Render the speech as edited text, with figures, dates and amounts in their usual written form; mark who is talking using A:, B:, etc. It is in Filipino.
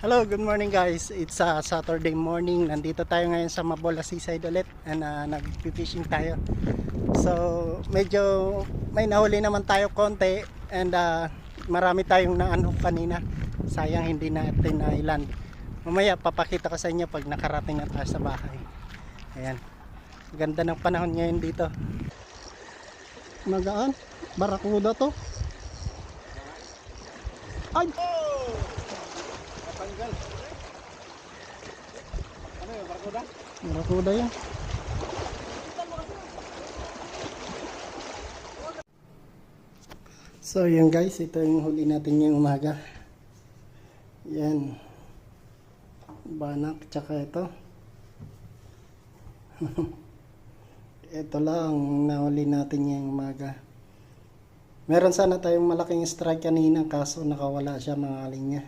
A: Hello, good morning guys. It's Saturday morning. Nandito tayo ngayon sa Mabola Seaside ulit and nag-fishing tayo. So, medyo may nahuli naman tayo konti and marami tayong naano kanina. Sayang hindi natin na-land. Mamaya papakita ko sa inyo pag nakarating na tayo sa bahay. Ayan. Ganda ng panahon ngayon dito. Magaan. Barakuda to. Ay! Tanggal. Ano yun, barakuda? Barakuda yan. So yun guys, ito yung huli natin ngayong umaga. Yan. Banak, tsaka ito. Ito lang nahuli natin ngayong umaga. Meron sana tayong malaking strike kanina kaso nakawala siya mga linya.